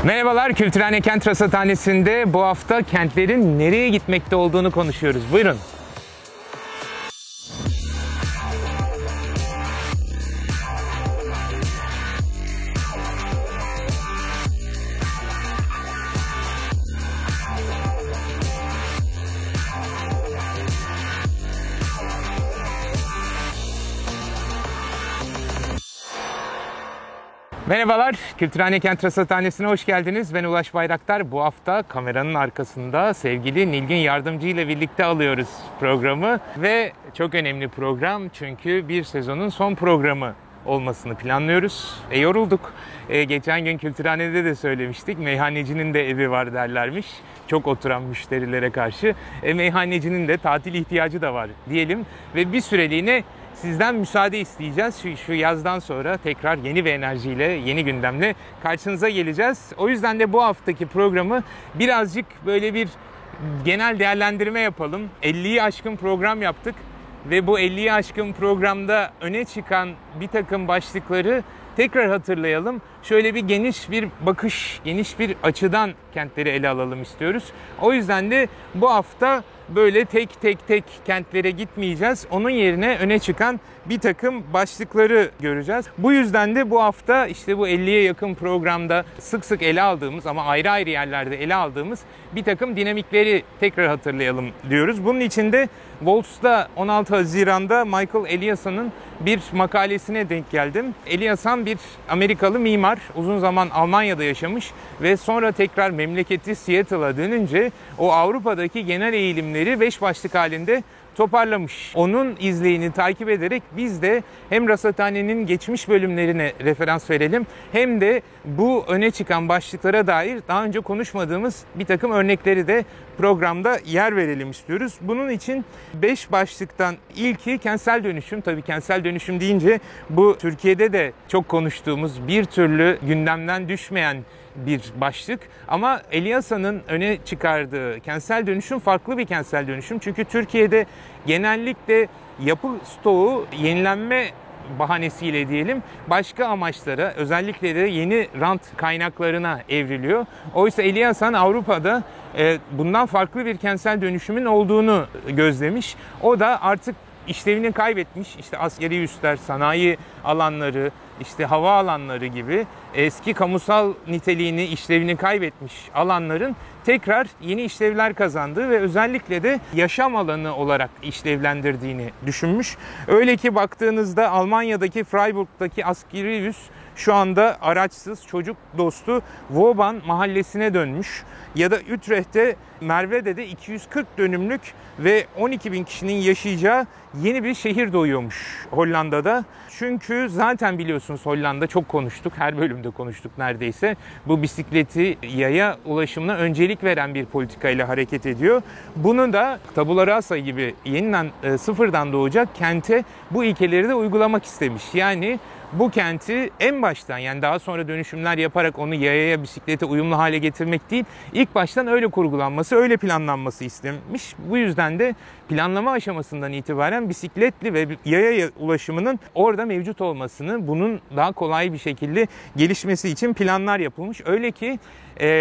Merhabalar, Kültürhane Kent Rasathanesi'nde bu hafta kentlerin nereye gitmekte olduğunu konuşuyoruz. Buyurun. Merhabalar, Kültürhane Kent Rasathanesi'ne hoş geldiniz. Ben Ulaş Bayraktar. Bu hafta kameranın arkasında sevgili Nilgün Yardımcı ile birlikte alıyoruz programı. Ve çok önemli program çünkü bir sezonun son programı olmasını planlıyoruz. Yorulduk. Geçen gün Kültürhane'de de söylemiştik. Meyhanecinin de evi var derlermiş. Çok oturan müşterilere karşı. Meyhanecinin de tatil ihtiyacı da var diyelim. Ve bir süreliğine sizden müsaade isteyeceğiz. Şu yazdan sonra tekrar yeni bir enerjiyle, yeni gündemle karşınıza geleceğiz. O yüzden de bu haftaki programı birazcık böyle bir genel değerlendirme yapalım. 50'yi aşkın program yaptık ve bu 50'yi aşkın programda öne çıkan bir takım başlıkları tekrar hatırlayalım. Şöyle bir geniş bir bakış, geniş bir açıdan kentleri ele alalım istiyoruz. O yüzden de bu hafta böyle tek tek kentlere gitmeyeceğiz. Onun yerine öne çıkan bir takım başlıkları göreceğiz. Bu yüzden de bu hafta işte bu 50'ye yakın programda sık sık ele aldığımız ama ayrı ayrı yerlerde ele aldığımız bir takım dinamikleri tekrar hatırlayalım diyoruz. Bunun için de Volts'ta 16 Haziran'da Michael Eliasson'ın bir makalesine denk geldim. Eliasson bir Amerikalı mimar. Uzun zaman Almanya'da yaşamış ve sonra tekrar memleketi Seattle'a dönünce o Avrupa'daki genel eğilimleri 5 başlık halinde toparlamış. Onun izleyini takip ederek biz de hem Rasathane'nin geçmiş bölümlerine referans verelim hem de bu öne çıkan başlıklara dair daha önce konuşmadığımız bir takım örnekleri de programda yer verelim istiyoruz. Bunun için 5 başlıktan ilki kentsel dönüşüm. Tabii kentsel dönüşüm deyince bu Türkiye'de de çok konuştuğumuz, bir türlü gündemden düşmeyen bir başlık. Ama Eliasson'ın öne çıkardığı kentsel dönüşüm farklı bir kentsel dönüşüm. Çünkü Türkiye'de genellikle yapı stoğu yenilenme bahanesiyle diyelim başka amaçlara, özellikle de yeni rant kaynaklarına evriliyor. Oysa Eliasson Avrupa'da bundan farklı bir kentsel dönüşümün olduğunu gözlemiş. O da artık işlevini kaybetmiş, işte askeri üsler, sanayi alanları, işte hava alanları gibi eski kamusal niteliğini, işlevini kaybetmiş alanların tekrar yeni işlevler kazandığı ve özellikle de yaşam alanı olarak işlevlendirdiğini düşünmüş. Öyle ki baktığınızda Almanya'daki Freiburg'daki askeri üs şu anda araçsız, çocuk dostu Vauban mahallesine dönmüş. Ya da Utrecht'te Mervede'de 240 dönümlük ve 12 bin kişinin yaşayacağı yeni bir şehir doğuyormuş Hollanda'da. Çünkü zaten biliyorsunuz Hollanda, çok konuştuk, her bölümde konuştuk neredeyse. Bu bisikleti, yaya ulaşımına öncelik veren bir politikayla hareket ediyor. Bunu da Tabula Rasa gibi yeniden sıfırdan doğacak kente bu ilkeleri de uygulamak istemiş. Yani bu kenti en baştan, yani daha sonra dönüşümler yaparak onu yayaya, bisiklete uyumlu hale getirmek değil, ilk baştan öyle kurgulanması, öyle planlanması istemiş. Bu yüzden de planlama aşamasından itibaren bisikletli ve yaya ulaşımının orada mevcut olmasını, bunun daha kolay bir şekilde gelişmesi için planlar yapılmış. Öyle ki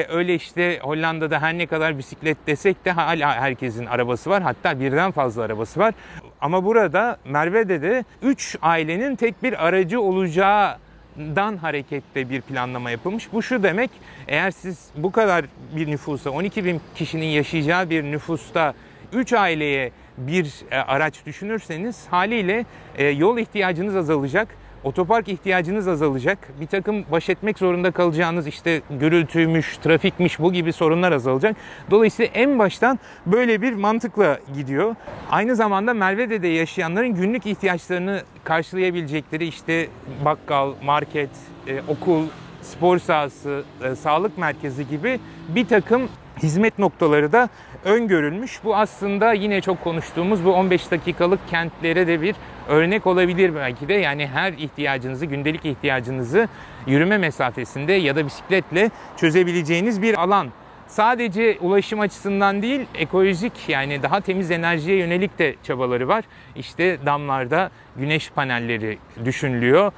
öyle işte Hollanda'da her ne kadar bisiklet desek de hala herkesin arabası var. Hatta birden fazla arabası var. Ama burada Mervede'de 3 ailenin tek bir aracı olacağından hareketle bir planlama yapılmış. Bu şu demek: eğer siz bu kadar bir nüfusa, 12 bin kişinin yaşayacağı bir nüfusta 3 aileye bir araç düşünürseniz haliyle yol ihtiyacınız azalacak. Otopark ihtiyacınız azalacak. Bir takım baş etmek zorunda kalacağınız işte gürültüymüş, trafikmiş, bu gibi sorunlar azalacak. Dolayısıyla en baştan böyle bir mantıkla gidiyor. Aynı zamanda Mervede'de yaşayanların günlük ihtiyaçlarını karşılayabilecekleri işte bakkal, market, okul, spor sahası, sağlık merkezi gibi bir takım hizmet noktaları da öngörülmüş. Bu aslında yine çok konuştuğumuz bu 15 dakikalık kentlere de bir örnek olabilir belki de. Yani her ihtiyacınızı, gündelik ihtiyacınızı yürüme mesafesinde ya da bisikletle çözebileceğiniz bir alan sadece ulaşım açısından değil, ekolojik yani daha temiz enerjiye yönelik de çabaları var. İşte damlarda güneş panelleri düşünülüyor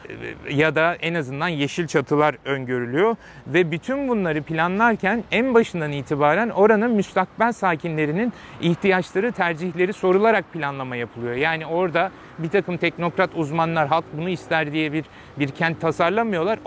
ya da en azından yeşil çatılar öngörülüyor ve bütün bunları planlarken en başından itibaren oranın müstakbel sakinlerinin ihtiyaçları, tercihleri sorularak planlama yapılıyor. Yani orada bir takım teknokrat uzmanlar halk bunu ister diye bir kent tasarlamıyorlar.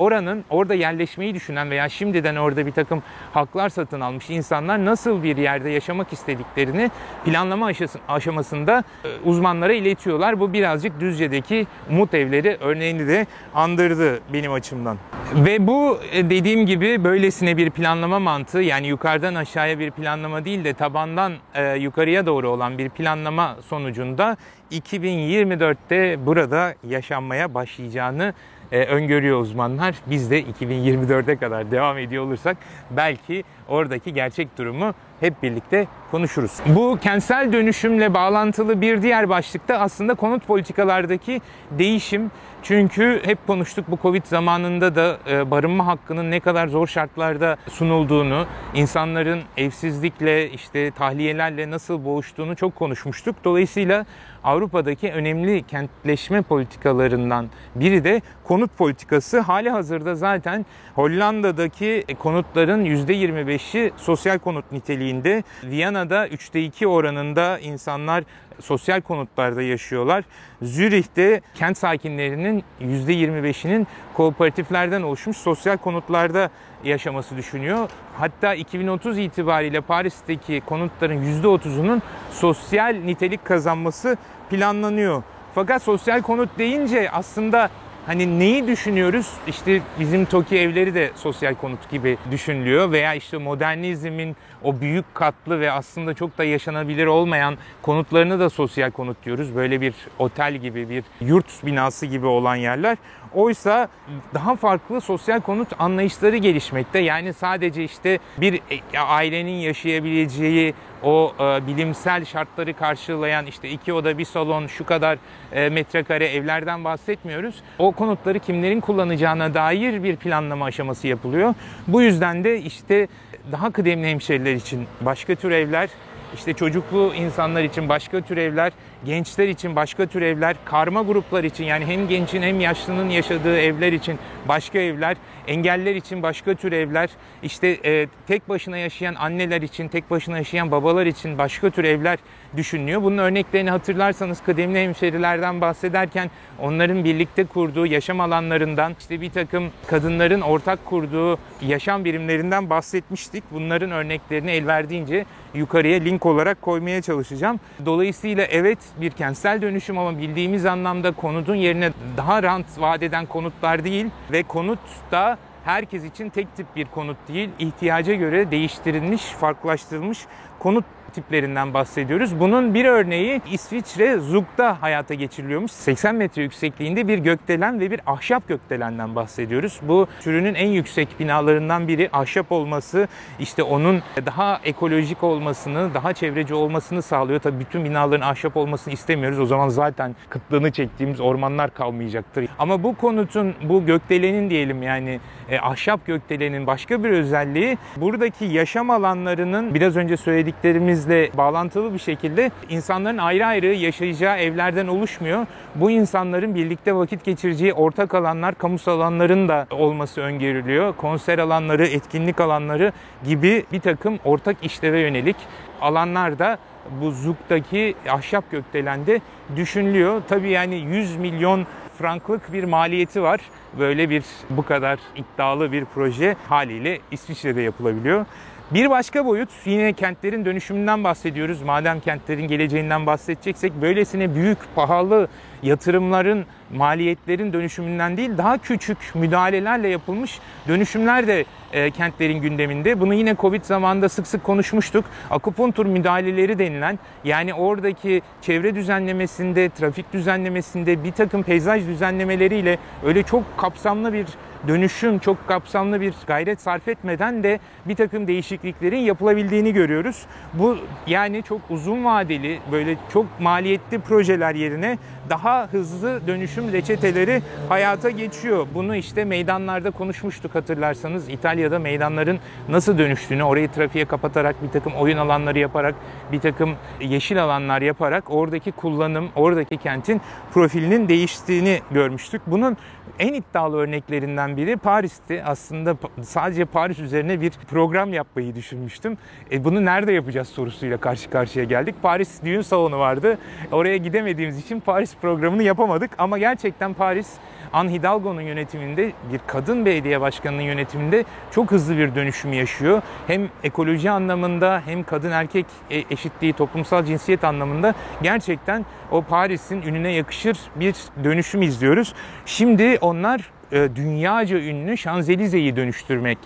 Orada yerleşmeyi düşünen veya şimdiden orada bir takım haklar satın almış insanlar nasıl bir yerde yaşamak istediklerini planlama aşamasında uzmanlara iletiyorlar. Bu birazcık Düzce'deki Umut Evleri örneğini de andırdı benim açımdan. Ve bu dediğim gibi böylesine bir planlama mantığı, yani yukarıdan aşağıya bir planlama değil de tabandan yukarıya doğru olan bir planlama sonucunda 2024'te burada yaşanmaya başlayacağını öngörüyor uzmanlar. Biz de 2024'e kadar devam ediyor olursak belki oradaki gerçek durumu hep birlikte konuşuruz. Bu kentsel dönüşümle bağlantılı bir diğer başlıkta aslında konut politikalardaki değişim. Çünkü hep konuştuk, bu Covid zamanında da barınma hakkının ne kadar zor şartlarda sunulduğunu, insanların evsizlikle, işte tahliyelerle nasıl boğuştuğunu çok konuşmuştuk. Dolayısıyla Avrupa'daki önemli kentleşme politikalarından biri de konut politikası. Hali hazırda zaten Hollanda'daki konutların %25'i sosyal konut niteliğinde. Viyana'da 3'te 2 oranında insanlar sosyal konutlarda yaşıyorlar. Zürih'te kent sakinlerinin %25'inin kooperatiflerden oluşmuş sosyal konutlarda yaşaması düşünüyor. Hatta 2030 itibariyle Paris'teki konutların %30'unun sosyal nitelik kazanması planlanıyor. Fakat sosyal konut deyince aslında hani neyi düşünüyoruz? İşte bizim TOKİ evleri de sosyal konut gibi düşünülüyor veya işte modernizmin o büyük katlı ve aslında çok da yaşanabilir olmayan konutlarını da sosyal konut diyoruz. Böyle bir otel gibi, bir yurt binası gibi olan yerler. Oysa daha farklı sosyal konut anlayışları gelişmekte. Yani sadece işte bir ailenin yaşayabileceği o bilimsel şartları karşılayan işte 2 oda 1 salon şu kadar metrekare evlerden bahsetmiyoruz. O konutları kimlerin kullanacağına dair bir planlama aşaması yapılıyor. Bu yüzden de işte daha kıdemli hemşehriler için başka tür evler, İşte çocuklu insanlar için başka tür evler, gençler için başka tür evler, karma gruplar için yani hem gençin hem yaşlının yaşadığı evler için başka evler, engelliler için başka tür evler, işte tek başına yaşayan anneler için, tek başına yaşayan babalar için başka tür evler düşünülüyor. Bunun örneklerini hatırlarsanız kıdemli hemşehrilerden bahsederken onların birlikte kurduğu yaşam alanlarından, işte bir takım kadınların ortak kurduğu yaşam birimlerinden bahsetmiştik. Bunların örneklerini el verdiğince yukarıya link olarak koymaya çalışacağım. Dolayısıyla evet bir kentsel dönüşüm ama bildiğimiz anlamda konutun yerine daha rant vaat eden konutlar değil ve konut da herkes için tek tip bir konut değil, ihtiyaca göre değiştirilmiş, farklılaştırılmış konut tiplerinden bahsediyoruz. Bunun bir örneği İsviçre Zug'da hayata geçiriliyormuş. 80 metre yüksekliğinde bir gökdelen ve bir ahşap gökdelenden bahsediyoruz. Bu türünün en yüksek binalarından biri, ahşap olması işte onun daha ekolojik olmasını, daha çevreci olmasını sağlıyor. Tabii bütün binaların ahşap olmasını istemiyoruz. O zaman zaten kıtlığını çektiğimiz ormanlar kalmayacaktır. Ama bu konutun, bu gökdelenin diyelim yani ahşap gökdelenin başka bir özelliği buradaki yaşam alanlarının biraz önce söylediklerimizle bağlantılı bir şekilde insanların ayrı ayrı yaşayacağı evlerden oluşmuyor. Bu insanların birlikte vakit geçireceği ortak alanlar, kamusal alanların da olması öngörülüyor. Konser alanları, etkinlik alanları gibi bir takım ortak işleve yönelik alanlar da bu Zug'daki ahşap gökdelende düşünülüyor. Tabii yani 100 milyon franklık bir maliyeti var. Böyle bu kadar iddialı bir proje haliyle İsviçre'de yapılabiliyor. Bir başka boyut, yine kentlerin dönüşümünden bahsediyoruz. Madem kentlerin geleceğinden bahsedeceksek böylesine büyük, pahalı yatırımların, maliyetlerin dönüşümünden değil, daha küçük müdahalelerle yapılmış dönüşümler de kentlerin gündeminde. Bunu yine Covid zamanında sık sık konuşmuştuk. Akupunktur müdahaleleri denilen, yani oradaki çevre düzenlemesinde, trafik düzenlemesinde bir takım peyzaj düzenlemeleriyle öyle çok kapsamlı bir dönüşüm, çok kapsamlı bir gayret sarf etmeden de bir takım değişikliklerin yapılabildiğini görüyoruz. Bu yani çok uzun vadeli, böyle çok maliyetli projeler yerine daha hızlı dönüşüm reçeteleri hayata geçiyor. Bunu işte meydanlarda konuşmuştuk, hatırlarsanız. İtalya'da meydanların nasıl dönüştüğünü, orayı trafiğe kapatarak, bir takım oyun alanları yaparak, bir takım yeşil alanlar yaparak oradaki kullanım, oradaki kentin profilinin değiştiğini görmüştük. Bunun en iddialı örneklerinden biri Paris'ti. Aslında sadece Paris üzerine bir program yapmayı düşünmüştüm. Bunu nerede yapacağız sorusuyla karşı karşıya geldik. Paris düğün salonu vardı. Oraya gidemediğimiz için Paris programını yapamadık. Ama gerçekten Paris, Anne Hidalgo'nun yönetiminde, bir kadın belediye başkanının yönetiminde çok hızlı bir dönüşüm yaşıyor. Hem ekoloji anlamında hem kadın erkek eşitliği, toplumsal cinsiyet anlamında gerçekten o Paris'in ününe yakışır bir dönüşüm izliyoruz. Şimdi onlar dünyaca ünlü Şanzelize'yi dönüştürmek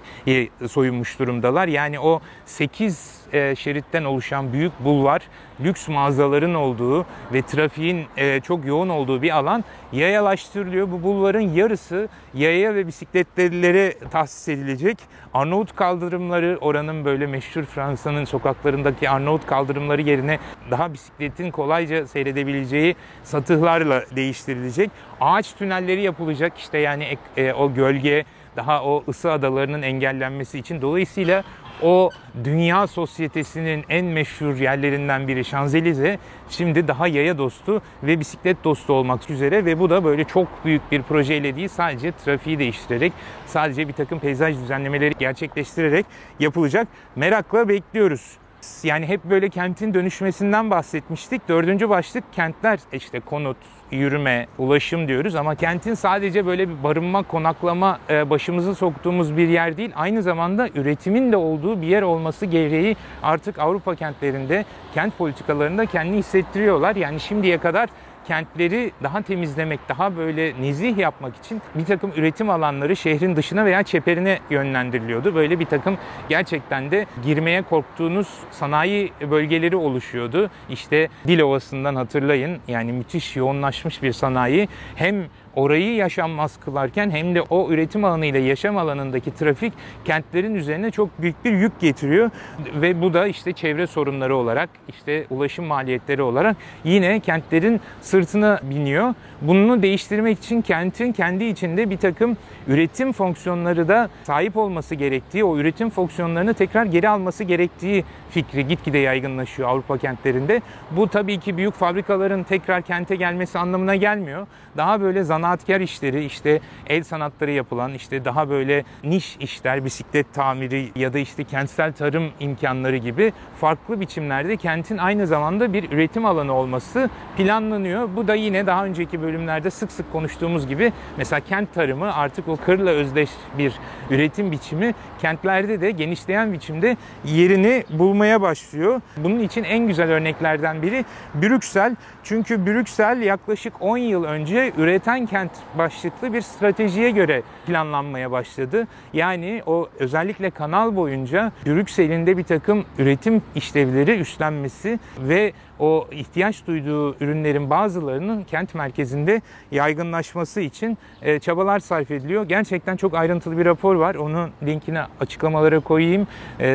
soyunmuş durumdalar. Yani o 8 şeritten oluşan büyük bulvar, lüks mağazaların olduğu ve trafiğin çok yoğun olduğu bir alan yayalaştırılıyor. Bu bulvarın yarısı yaya ve bisikletlilere tahsis edilecek. Arnavut kaldırımları, oranın böyle meşhur Fransa'nın sokaklarındaki Arnavut kaldırımları yerine daha bisikletin kolayca seyredebileceği satıhlarla değiştirilecek. Ağaç tünelleri yapılacak, işte yani o gölge, daha o ısı adalarının engellenmesi için. Dolayısıyla o dünya sosyetesinin en meşhur yerlerinden biri Şanzelize şimdi daha yaya dostu ve bisiklet dostu olmak üzere ve bu da böyle çok büyük bir projeyle değil, sadece trafiği değiştirerek, sadece bir takım peyzaj düzenlemeleri gerçekleştirerek yapılacak. Merakla bekliyoruz. Yani hep böyle kentin dönüşmesinden bahsetmiştik. 4. başlık kentler, işte konut, yürüme, ulaşım diyoruz ama kentin sadece böyle bir barınma, konaklama, başımızı soktuğumuz bir yer değil. Aynı zamanda üretimin de olduğu bir yer olması gereği artık Avrupa kentlerinde, kent politikalarında kendini hissettiriyorlar. Yani şimdiye kadar kentleri daha temizlemek, daha böyle nezih yapmak için bir takım üretim alanları şehrin dışına veya çeperine yönlendiriliyordu. Böyle bir takım gerçekten de girmeye korktuğunuz sanayi bölgeleri oluşuyordu. İşte Dilovası'ndan hatırlayın, yani müthiş yoğunlaşmış bir sanayi. Hem orayı yaşanmaz kılarken hem de o üretim alanıyla yaşam alanındaki trafik kentlerin üzerine çok büyük bir yük getiriyor. Ve bu da işte çevre sorunları olarak, işte ulaşım maliyetleri olarak yine kentlerin sırtına biniyor. Bunu değiştirmek için kentin kendi içinde bir takım üretim fonksiyonları da sahip olması gerektiği, o üretim fonksiyonlarını tekrar geri alması gerektiği fikri gitgide yaygınlaşıyor Avrupa kentlerinde. Bu tabii ki büyük fabrikaların tekrar kente gelmesi anlamına gelmiyor. Daha böyle zanaatkar işleri, işte el sanatları yapılan, işte daha böyle niş işler, bisiklet tamiri ya da işte kentsel tarım imkanları gibi farklı biçimlerde kentin aynı zamanda bir üretim alanı olması planlanıyor. Bu da yine daha önceki bölümlerde sık sık konuştuğumuz gibi mesela kent tarımı artık o kırla özdeş bir üretim biçimi kentlerde de genişleyen biçimde yerini bulmaya başlıyor. Bunun için en güzel örneklerden biri Brüksel. Çünkü Brüksel yaklaşık 10 yıl önce üreten kent başlıklı bir stratejiye göre planlanmaya başladı. Yani o özellikle kanal boyunca Brüksel'in de bir takım üretim işlevleri üstlenmesi ve o ihtiyaç duyduğu ürünlerin bazılarının kent merkezinde yaygınlaşması için çabalar sarf ediliyor. Gerçekten çok ayrıntılı bir rapor var. Onun linkini açıklamalara koyayım.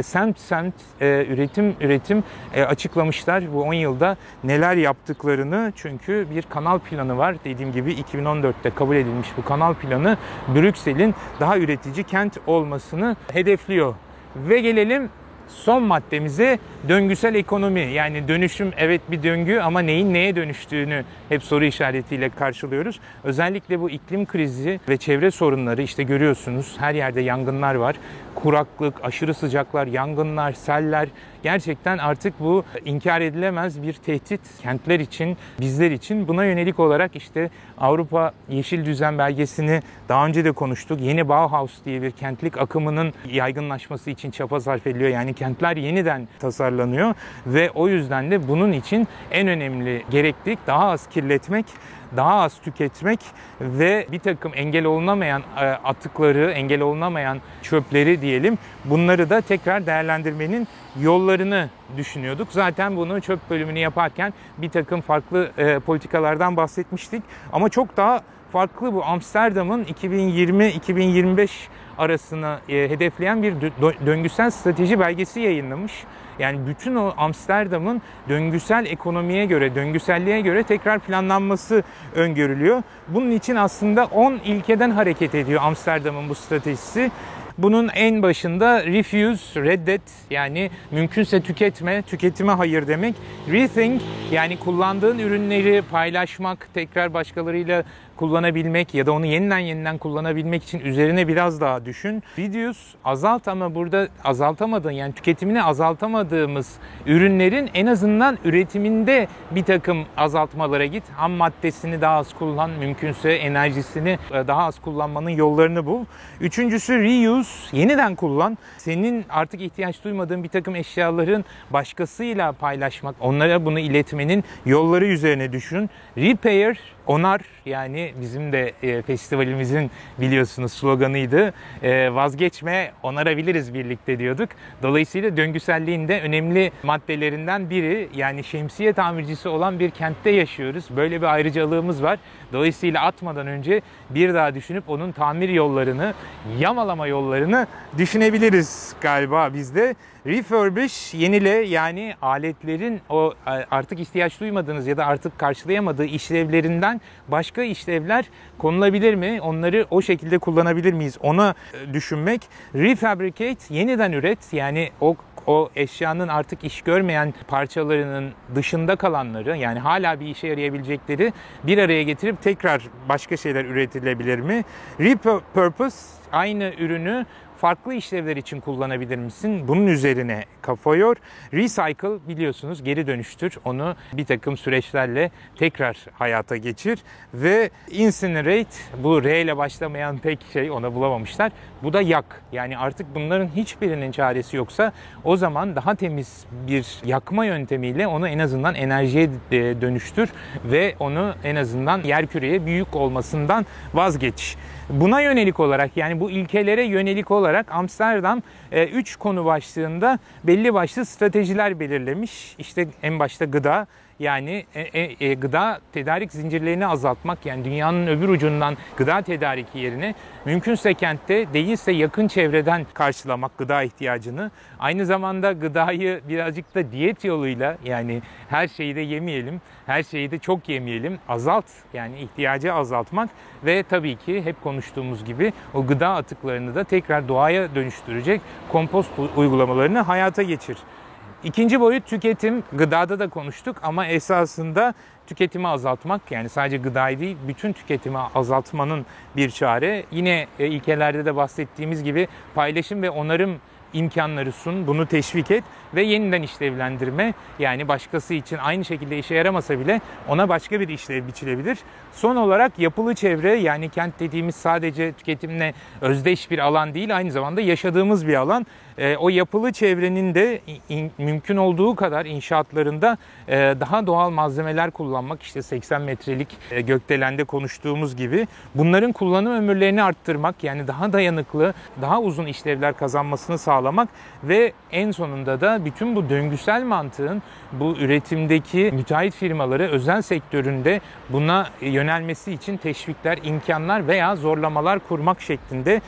Semt üretim açıklamışlar bu 10 yılda neler yaptıklarını. Çünkü bir kanal planı var. Dediğim gibi 2014'te kabul edilmiş bu kanal planı Brüksel'in daha üretici kent olmasını hedefliyor. Ve gelelim son maddemize, döngüsel ekonomi. Yani dönüşüm evet bir döngü ama neyin neye dönüştüğünü hep soru işaretiyle karşılıyoruz. Özellikle bu iklim krizi ve çevre sorunları, işte görüyorsunuz her yerde yangınlar var. Kuraklık, aşırı sıcaklar, yangınlar, seller, gerçekten artık bu inkar edilemez bir tehdit kentler için, bizler için. Buna yönelik olarak işte Avrupa Yeşil Düzen belgesini daha önce de konuştuk. Yeni Bauhaus diye bir kentlik akımının yaygınlaşması için çaba sarf ediliyor. Yani kentler yeniden tasarlanıyor ve o yüzden de bunun için en önemli gereklilik daha az kirletmek, daha az tüketmek ve bir takım engel olunamayan atıkları, engel olunamayan çöpleri diyelim, bunları da tekrar değerlendirmenin yollarını düşünüyorduk. Zaten bunu çöp bölümünü yaparken bir takım farklı politikalardan bahsetmiştik ama çok daha farklı. Bu Amsterdam'ın 2020-2025 arasını hedefleyen bir döngüsel strateji belgesi yayınlamış. Yani bütün o Amsterdam'ın döngüsel ekonomiye göre, döngüselliğe göre tekrar planlanması öngörülüyor. Bunun için aslında 10 ilkeden hareket ediyor Amsterdam'ın bu stratejisi. Bunun en başında refuse, reddet, yani mümkünse tüketme, tüketime hayır demek. Rethink, yani kullandığın ürünleri paylaşmak, tekrar başkalarıyla kullanabilmek ya da onu yeniden kullanabilmek için üzerine biraz daha düşün. Reduce, azalt, ama burada azaltamadığın, yani tüketimini azaltamadığımız ürünlerin en azından üretiminde bir takım azaltmalara git. Ham maddesini daha az kullan, mümkünse enerjisini daha az kullanmanın yollarını bul. Üçüncüsü reuse, yeniden kullan. Senin artık ihtiyaç duymadığın bir takım eşyaların başkasıyla paylaşmak, onlara bunu iletmenin yolları üzerine düşün. Repair, onar, yani bizim de festivalimizin biliyorsunuz sloganıydı. Vazgeçme, onarabiliriz birlikte diyorduk. Dolayısıyla döngüselliğin de önemli maddelerinden biri, yani şemsiye tamircisi olan bir kentte yaşıyoruz. Böyle bir ayrıcalığımız var. Dolayısıyla atmadan önce bir daha düşünüp onun tamir yollarını, yamalama yollarını düşünebiliriz galiba biz de. Refurbish, yenile, yani aletlerin o artık ihtiyaç duymadığınız ya da artık karşılayamadığı işlevlerinden başka işlevler konulabilir mi? Onları o şekilde kullanabilir miyiz? Ona düşünmek. Refabricate, yeniden üret, yani o eşyanın artık iş görmeyen parçalarının dışında kalanları, yani hala bir işe yarayabilecekleri bir araya getirip tekrar başka şeyler üretilebilir mi? Repurpose, aynı ürünü farklı işlevler için kullanabilir misin? Bunun üzerine kafa yor. Recycle, biliyorsunuz, geri dönüştür. Onu bir takım süreçlerle tekrar hayata geçir. Ve incinerate, bu R ile başlamayan pek şey, ona bulamamışlar. Bu da yak. Yani artık bunların hiçbirinin çaresi yoksa o zaman daha temiz bir yakma yöntemiyle onu en azından enerjiye dönüştür ve onu en azından yerküreye büyük olmasından vazgeç. Buna yönelik olarak, yani bu ilkelere yönelik olarak Amsterdam 3 konu başlığında belli başlı stratejiler belirlemiş. İşte en başta gıda, yani gıda tedarik zincirlerini azaltmak, yani dünyanın öbür ucundan gıda tedariki yerine mümkünse kentte, değilse yakın çevreden karşılamak gıda ihtiyacını. Aynı zamanda gıdayı birazcık da diyet yoluyla, yani her şeyi de yemeyelim, her şeyi de çok yemeyelim, azalt, yani ihtiyacı azaltmak ve tabii ki hep konuştuğumuz gibi o gıda atıklarını da tekrar doğaya dönüştürecek kompost uygulamalarını hayata geçir. İkinci boyut tüketim. Gıdada da konuştuk ama esasında tüketimi azaltmak, yani sadece gıdayı değil bütün tüketimi azaltmanın bir çare. Yine ilkelerde de bahsettiğimiz gibi paylaşım ve onarım imkanları sun, bunu teşvik et ve yeniden işlevlendirme, yani başkası için aynı şekilde işe yaramasa bile ona başka bir işlev biçilebilir. Son olarak yapılı çevre, yani kent dediğimiz sadece tüketimle özdeş bir alan değil, aynı zamanda yaşadığımız bir alan. O yapılı çevrenin de mümkün olduğu kadar inşaatlarında daha doğal malzemeler kullanmak, işte 80 metrelik gökdelende konuştuğumuz gibi bunların kullanım ömürlerini arttırmak, yani daha dayanıklı, daha uzun işlevler kazanmasını sağlamak ve en sonunda da bütün bu döngüsel mantığın bu üretimdeki müteahhit firmaları özel sektöründe buna yönelmesi için teşvikler, imkanlar veya zorlamalar kurmak şeklinde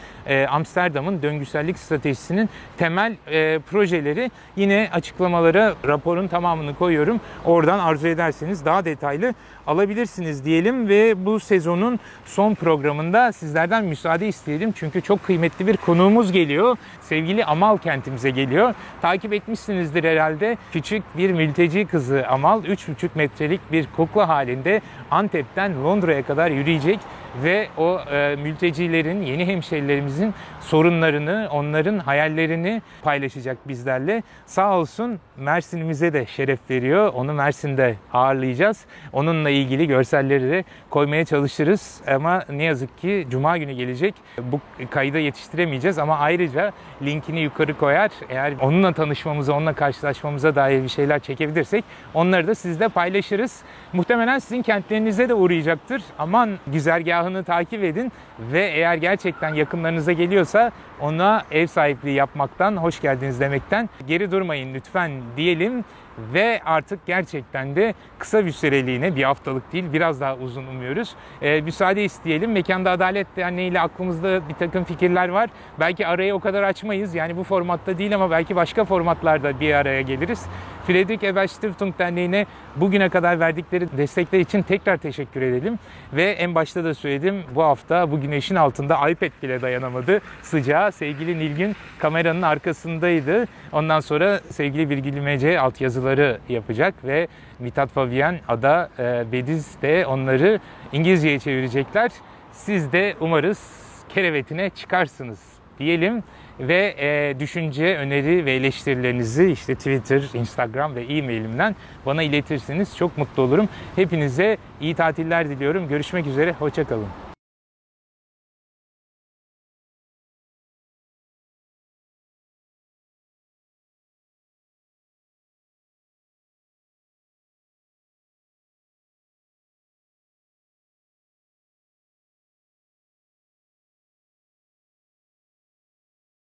Amsterdam'ın döngüsellik stratejisinin temel projeleri. Yine açıklamalara raporun tamamını koyuyorum. Oradan arzu ederseniz daha detaylı alabilirsiniz diyelim ve bu sezonun son programında sizlerden müsaade isteyelim. Çünkü çok kıymetli bir konuğumuz geliyor. Sevgili Amal kentimize geliyor. Takip etmişsinizdir herhalde. Küçük bir mülteci kızı Amal 3,5 metrelik bir kukla halinde Antep'ten Londra'ya kadar yürüyecek ve o mültecilerin, yeni hemşehrilerimizin sorunlarını, onların hayallerini paylaşacak bizlerle. Sağ olsun Mersin'imize de şeref veriyor. Onu Mersin'de ağırlayacağız. Onunla ilgili görselleri de koymaya çalışırız. Ama ne yazık ki Cuma günü gelecek. Bu kayda yetiştiremeyeceğiz ama ayrıca linkini yukarı koyar. Eğer onunla tanışmamıza, onunla karşılaşmamıza dair bir şeyler çekebilirsek onları da sizle paylaşırız. Muhtemelen sizin kentlerinize de uğrayacaktır. Aman güzergahını takip edin ve eğer gerçekten yakınlarınıza geliyorsa ona ev sahipliği yapmaktan, hoş geldiniz demekten geri durmayın lütfen diyelim. Ve artık gerçekten de kısa bir süreliğine, bir haftalık değil, biraz daha uzun umuyoruz. Müsaade isteyelim. Mekanda Adalet Derneği ile aklımızda bir takım fikirler var. Belki arayı o kadar açmayız. Yani bu formatta değil ama belki başka formatlarda bir araya geliriz. Friedrich Ebert Stiftung Derneği'ne bugüne kadar verdikleri destekler için tekrar teşekkür edelim. Ve en başta da söyledim, bu hafta bu güneşin altında iPad bile dayanamadı sıcağa. Sevgili Nilgün kameranın arkasındaydı. Ondan sonra sevgili Virgül İmece altyazıları yapacak ve Mithat Fabian, Ada, Bediz de onları İngilizceye çevirecekler. Siz de umarız kerevetine çıkarsınız diyelim ve düşünce, öneri ve eleştirilerinizi işte Twitter, Instagram ve e-mailimden bana iletirseniz çok mutlu olurum. Hepinize iyi tatiller diliyorum. Görüşmek üzere, hoşça kalın.